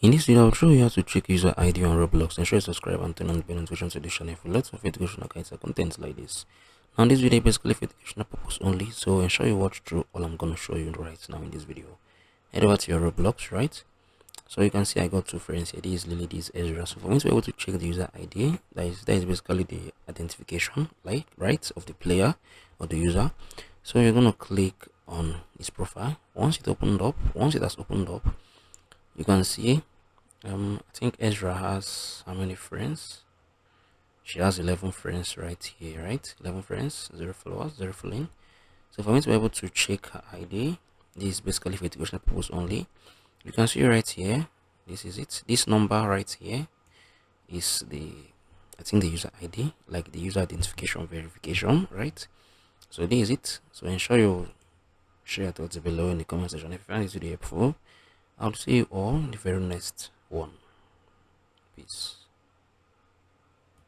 In this video, I'll show you how to check user ID on Roblox. Ensure you subscribe and turn on the bell notifications to the channel for lots of educational kinds of content like this. Now, this video is basically for educational purpose only, so ensure you watch through all I'm going to show you right now in this video. Head over to your Roblox, right? So you can see I got two friends here. This is Lily, this is Ezra. So for me to be able to check the user ID, that is basically the identification, like right, of the player or the user. So you're gonna click on his profile. Once it has opened up, you can see I think Ezra has how many friends? She has 11 friends right here, right? 11 friends, 0 followers, 0 following. So for me to be able to check her ID, this is basically for educational purpose only. You can see right here, this is it. This number right here is I think the user ID, like the user identification verification, right? So this is it. So ensure you share your thoughts below in the comment section. If you find this video helpful, I'll see you all in the very next one.